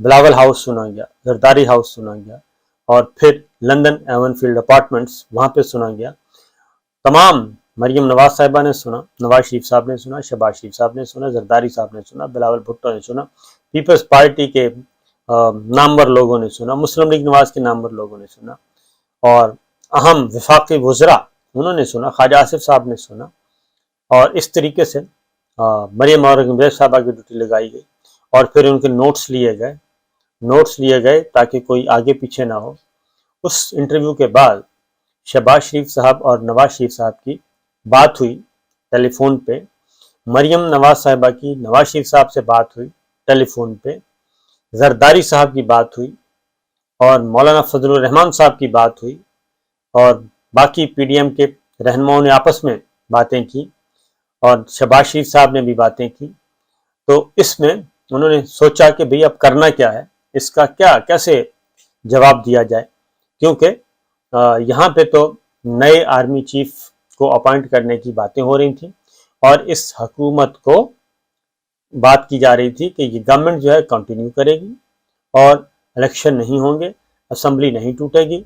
Bilawal house سنا گیا، Zardari house سنا گیا، اور پھر لندن ایون فیلڈ اپارٹمنٹس وہاں پہ سنا گیا۔ تمام مریم نواز صاحبہ نے سنا، نواز شریف صاحب نے سنا، شہباز شریف صاحب نے سنا، زرداری صاحب نے سنا، بلاول بھٹو نے سنا، پیپلز پارٹی کے نامور لوگوں نے سنا، مسلم لیگ نواز کے نامور لوگوں نے سنا، اور اہم وفاقی وزراء انہوں نے سنا، خواجہ آصف صاحب نے سنا، اور اس طریقے سے مریم اورنگزیب صاحبہ کی ڈیوٹی لگائی گئی، اور پھر ان کے نوٹس لیے گئے تاکہ کوئی آگے پیچھے نہ ہو۔ اس انٹرویو کے بعد شہباز شریف صاحب اور نواز شریف صاحب کی بات ہوئی ٹیلی فون پہ، مریم نواز صاحبہ کی نواز شریف صاحب سے بات ہوئی ٹیلی فون پہ، زرداری صاحب کی بات ہوئی، اور مولانا فضل الرحمان صاحب کی بات ہوئی، اور باقی پی ڈی ایم کے رہنماؤں نے آپس میں باتیں کی، اور شہباز شریف صاحب نے بھی باتیں کی۔ تو اس میں انہوں نے سوچا کہ بھئی اب کرنا کیا ہے، اس کا کیسے جواب دیا جائے، کیونکہ یہاں پہ تو نئے آرمی چیف کو اپوائنٹ کرنے کی باتیں ہو رہی تھیں، اور اس حکومت کو بات کی جا رہی تھی کہ یہ گورنمنٹ جو ہے کنٹینیو کرے گی، اور الیکشن نہیں ہوں گے، اسمبلی نہیں ٹوٹے گی،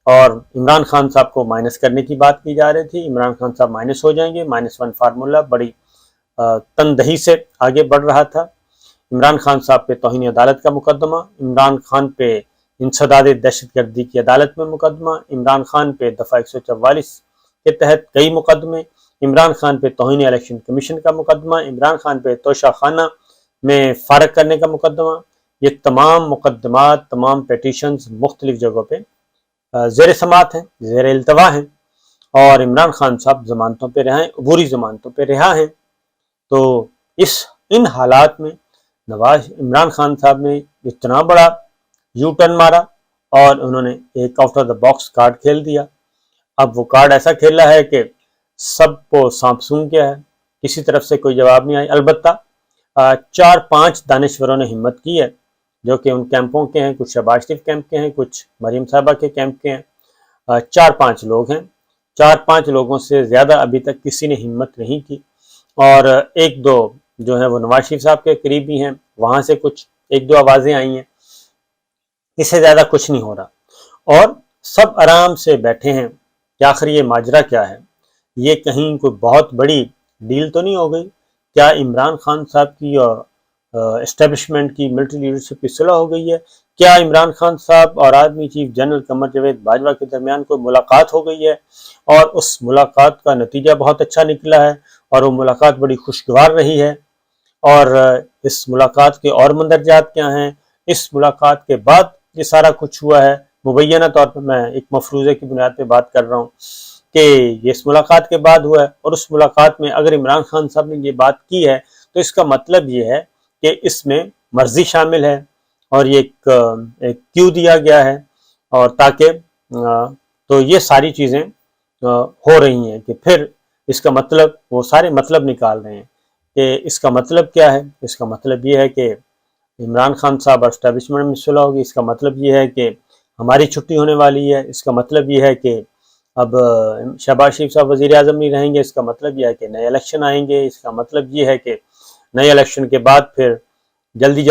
اور عمران خان صاحب کو مائنس کرنے کی بات کی جا رہی تھی۔ عمران خان صاحب مائنس ہو جائیں گے، -1 فارمولہ بڑی تندہی سے آگے بڑھ رہا تھا۔ عمران خان صاحب پہ توہین عدالت کا مقدمہ، عمران خان پہ انسداد دہشت گردی کی عدالت میں مقدمہ، عمران خان پہ دفعہ 144 کے تحت کئی مقدمے، عمران خان پہ توہین الیکشن کمیشن کا مقدمہ، عمران خان پہ توشہ خانہ میں فارغ کرنے کا مقدمہ۔ یہ تمام مقدمات، تمام پیٹیشنز مختلف جگہوں پہ زیر سماعت ہیں، زیر التوا ہیں، اور عمران خان صاحب ضمانتوں پہ رہا ہیں، عبوری ضمانتوں پہ رہا ہیں۔ تو ان حالات میں عمران خان صاحب نے اتنا بڑا یو ٹرن مارا، اور انہوں نے ایک out of the box card کھیل دیا۔ اب وہ کارڈ ایسا کھیلا ہے کہ سب کو سانپ سونگ گیا ہے، کسی طرف سے کوئی جواب نہیں آئی۔ البتہ 4-5 دانشوروں نے ہمت کی ہے، جو کہ ان کیمپوں کے ہیں، کچھ شہباز شریف کیمپ کے ہیں، کچھ مریم صاحبہ کے کیمپ کے ہیں۔ 4-5 لوگ ہیں، 4-5 لوگوں سے زیادہ ابھی تک کسی نے ہمت نہیں کی، اور 1-2 جو ہیں وہ نواز شریف صاحب کے قریبی ہیں، وہاں سے کچھ 1-2 آوازیں آئی ہیں، اس سے زیادہ کچھ نہیں ہو رہا، اور سب آرام سے بیٹھے ہیں کہ آخر یہ ماجرا کیا ہے، یہ کہیں کوئی بہت بڑی ڈیل تو نہیں ہو گئی، کیا عمران خان صاحب کی اسٹیبلشمنٹ کی ملٹری لیڈرشپ کی صلح ہو گئی ہے، کیا عمران خان صاحب اور army chief general Qamar Javed Bajwa کے درمیان کوئی ملاقات ہو گئی ہے، اور اس ملاقات کا نتیجہ بہت اچھا نکلا ہے، اور وہ ملاقات بڑی خوشگوار رہی ہے، اور اس ملاقات کے اور مندرجات کیا ہیں، اس ملاقات کے بعد یہ سارا کچھ ہوا ہے۔ مبینہ طور پر میں ایک مفروضے کی بنیاد پہ بات کر رہا ہوں کہ یہ اس ملاقات کے بعد ہوا ہے، اور اس ملاقات میں اگر عمران خان صاحب نے یہ بات کی ہے تو اس کا مطلب یہ ہے کہ اس میں مرضی شامل ہے، اور یہ ایک کیوں دیا گیا ہے، اور تاکہ تو یہ ساری چیزیں ہو رہی ہیں کہ پھر اس کا مطلب وہ سارے مطلب نکال رہے ہیں کہ اس کا مطلب کیا ہے۔ اس کا مطلب یہ ہے کہ عمران خان صاحب اور اسٹیبلشمنٹ میں صلح ہوگی، اس کا مطلب یہ ہے کہ ہماری چھٹی ہونے والی ہے، اس کا مطلب یہ ہے کہ اب شہباز شریف صاحب وزیر اعظم نہیں رہیں گے، اس کا مطلب یہ ہے کہ نئے الیکشن آئیں گے، اس کا مطلب یہ ہے کہ نئے الیکشن کے بعد پھر جلدی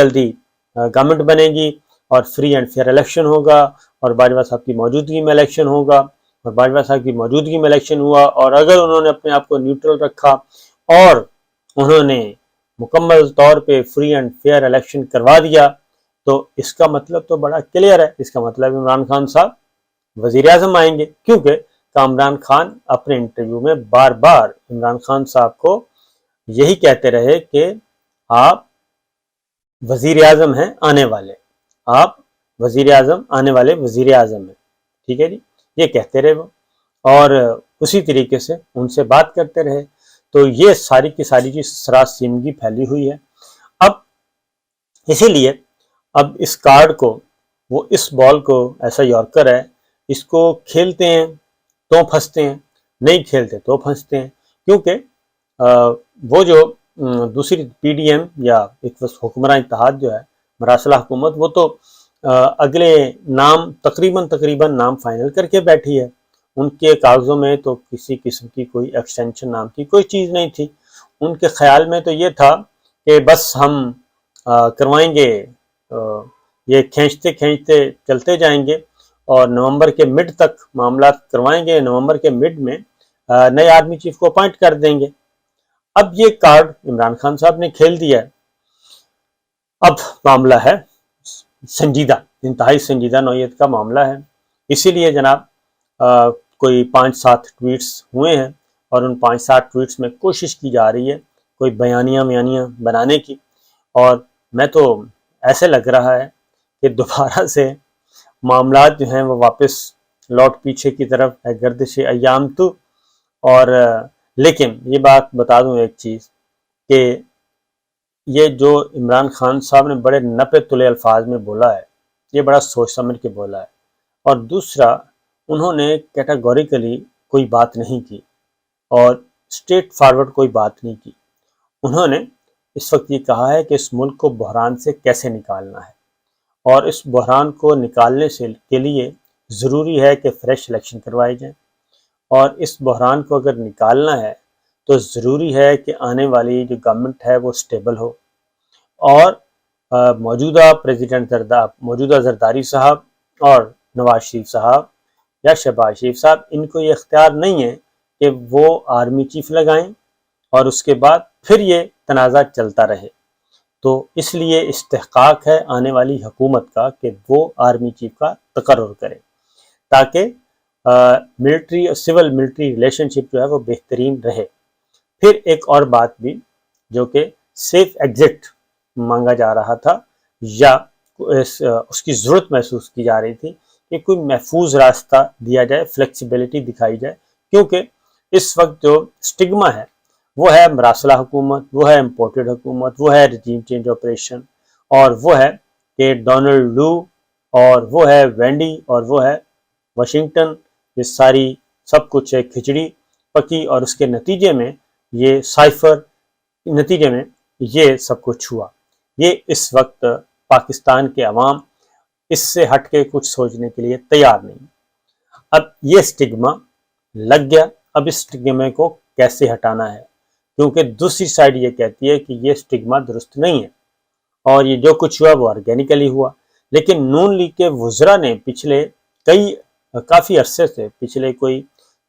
گورنمنٹ بنے گی، اور فری اینڈ فیئر الیکشن ہوگا، اور باجوہ صاحب کی موجودگی میں الیکشن ہوگا، اور باجوہ صاحب کی موجودگی میں الیکشن ہوا، اور اگر انہوں نے اپنے آپ کو نیوٹرل رکھا اور انہوں نے مکمل طور پہ فری اینڈ فیئر الیکشن کروا دیا، تو اس کا مطلب تو بڑا کلیئر ہے، اس کا مطلب عمران خان صاحب وزیر اعظم آئیں گے، کیونکہ کامران خان اپنے انٹرویو میں بار بار عمران خان صاحب کو یہی کہتے رہے کہ آپ وزیر اعظم ہیں آنے والے، آپ وزیر اعظم آنے والے وزیر اعظم ہیں، ٹھیک ہے جی، یہ کہتے رہے وہ، اور اسی طریقے سے ان سے بات کرتے رہے۔ تو یہ ساری کی ساری چیز سراسیمگی پھیلی ہوئی ہے۔ اب اسی لیے اب اس کارڈ کو، وہ اس بال کو، ایسا یارکر ہے، اس کو کھیلتے ہیں تو پھنستے ہیں، نہیں کھیلتے تو پھنستے ہیں، کیونکہ وہ جو دوسری پی ڈی ایم یا ایک حکمراں اتحاد جو ہے مراسلہ حکومت، وہ تو اگلے نام تقریباً نام فائنل کر کے بیٹھی ہے، ان کے کاغذوں میں تو کسی قسم کی کوئی ایکسٹینشن نام کی کوئی چیز نہیں تھی، ان کے خیال میں تو یہ تھا کہ بس ہم کروائیں گے یہ کھینچتے کھینچتے چلتے جائیں گے اور نومبر کے مڈ تک معاملات کروائیں گے. نومبر کے مڈ میں نئے آرمی چیف کو اپوائنٹ کر دیں گے. اب یہ کارڈ عمران خان صاحب نے کھیل دیا ہے. اب معاملہ ہے سنجیدہ، انتہائی سنجیدہ نوعیت کا معاملہ ہے. اسی لیے جناب کوئی 5-7 ٹویٹس ہوئے ہیں اور ان 5-7 ٹویٹس میں کوشش کی جا رہی ہے کوئی بیانیاں بنانے کی. اور میں تو ایسے لگ رہا ہے کہ دوبارہ سے معاملات جو ہیں وہ واپس لوٹ پیچھے کی طرف ہے، گردش ایام تو. اور لیکن یہ بات بتا دوں ایک چیز کہ یہ جو عمران خان صاحب نے بڑے نپے تلے الفاظ میں بولا ہے، یہ بڑا سوچ سمجھ کے بولا ہے. اور دوسرا، انہوں نے کیٹاگوریکلی کوئی بات نہیں کی اور اسٹریٹ فارورڈ کوئی بات نہیں کی. انہوں نے اس وقت یہ کہا ہے کہ اس ملک کو بحران سے کیسے نکالنا ہے، اور اس بحران کو نکالنے کے لیے ضروری ہے کہ فریش الیکشن کروائے جائیں. اور اس بحران کو اگر نکالنا ہے تو ضروری ہے کہ آنے والی جو گورنمنٹ ہے وہ سٹیبل ہو. اور موجودہ زرداری صاحب اور نواز شریف صاحب یا شہباز شریف صاحب، ان کو یہ اختیار نہیں ہے کہ وہ آرمی چیف لگائیں اور اس کے بعد پھر یہ تنازع چلتا رہے. تو اس لیے استحقاق ہے آنے والی حکومت کا کہ وہ آرمی چیف کا تقرر کرے تاکہ ملٹری اور سول ملٹری ریلیشن شپ جو ہے وہ بہترین رہے. پھر ایک اور بات بھی جو کہ سیف ایگزٹ مانگا جا رہا تھا یا اس کی ضرورت محسوس کی جا رہی تھی کہ کوئی محفوظ راستہ دیا جائے، فلیکسیبلٹی دکھائی جائے، کیونکہ اس وقت جو سٹگما ہے وہ ہے مراسلہ حکومت، وہ ہے امپورٹڈ حکومت، وہ ہے رجیم چینج آپریشن، اور وہ ہے کہ ڈونلڈ لو، اور وہ ہے وینڈی، اور وہ ہے واشنگٹن. یہ ساری سب کچھ ایک کھچڑی پکی اور اس کے نتیجے میں یہ سائفر نتیجے میں یہ سب کچھ ہوا. یہ اس وقت پاکستان کے عوام اس سے ہٹ کے کچھ سوچنے کے لیے تیار نہیں. اب یہ سٹگما لگ گیا، اب اس سٹگما کو کیسے ہٹانا ہے، کیونکہ دوسری سائڈ یہ کہتی ہے کہ یہ سٹگما درست نہیں ہے اور یہ جو کچھ ہوا وہ آرگینیکلی ہوا. لیکن نون لیگ کے وزراء نے پچھلے کافی عرصے سے، پچھلے کوئی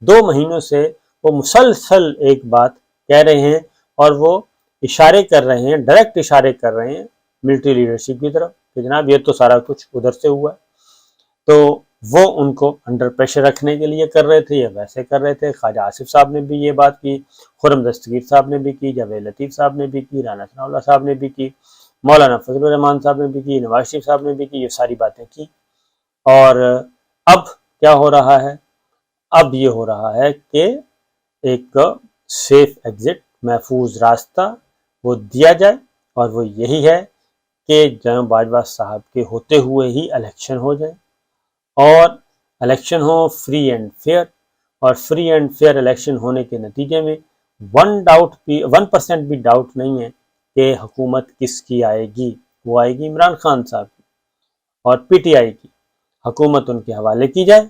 2 مہینوں سے وہ مسلسل ایک بات کہہ رہے ہیں اور وہ اشارے کر رہے ہیں، ڈائریکٹ اشارے کر رہے ہیں ملٹری لیڈرشپ کی طرف کہ جناب یہ تو سارا کچھ ادھر سے ہوا ہے. تو وہ ان کو انڈر پریشر رکھنے کے لیے کر رہے تھے یا ویسے کر رہے تھے. خواجہ آصف صاحب نے بھی یہ بات کی، خرم دستگیر صاحب نے بھی کی، جاوید لطیف صاحب نے بھی کی، رانا ثناء اللہ صاحب نے بھی کی، مولانا فضل الرحمان صاحب نے بھی کی، نواز شریف صاحب نے بھی کی. یہ ساری باتیں کی. اور اب کیا ہو رہا ہے؟ اب یہ ہو رہا ہے کہ ایک سیف ایگزٹ، محفوظ راستہ وہ دیا جائے، اور وہ یہی ہے کہ جناب باجوہ صاحب کے ہوتے ہوئے ہی الیکشن ہو جائے، اور الیکشن ہو فری اینڈ فیئر. اور فری اینڈ فیئر الیکشن ہونے کے نتیجے میں 1% بھی ڈاؤٹ نہیں ہے کہ حکومت کس کی آئے گی. وہ آئے گی عمران خان صاحب کی اور پی ٹی آئی کی. حکومت ان کے حوالے کی جائے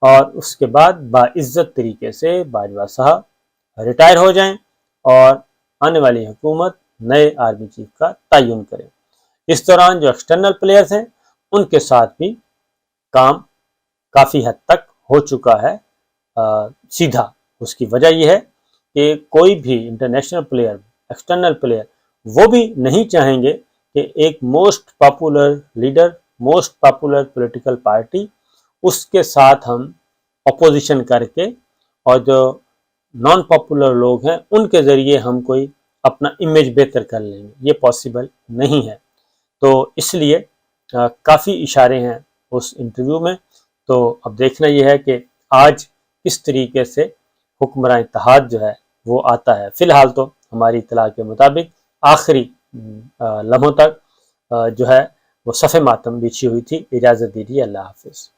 اور اس کے بعد باعزت طریقے سے باجوہ صاحب ریٹائر ہو جائیں اور آنے والی حکومت نئے آرمی چیف کا تعین کرے. اس دوران جو ایکسٹرنل پلیئرز ہیں ان کے ساتھ بھی کام کافی حد تک ہو چکا ہے سیدھا. اس کی وجہ یہ ہے کہ کوئی بھی انٹرنیشنل پلیئر، ایکسٹرنل پلیئر، وہ بھی نہیں چاہیں گے کہ ایک most popular leader, most popular political party, اس کے ساتھ ہم اپوزیشن کر کے اور جو نان پاپولر لوگ ہیں ان کے ذریعے ہم کوئی اپنا امیج بہتر کر لیں گے. یہ پاسبل نہیں ہے. تو اس لیے کافی اشارے ہیں اس انٹرویو میں. تو اب دیکھنا یہ ہے کہ آج کس طریقے سے حکمراں اتحاد جو ہے وہ آتا ہے. فی الحال تو ہماری اطلاع کے مطابق آخری لمحوں تک جو ہے وہ صف ماتم بچھی ہوئی تھی. اجازت دیجیے، اللہ حافظ.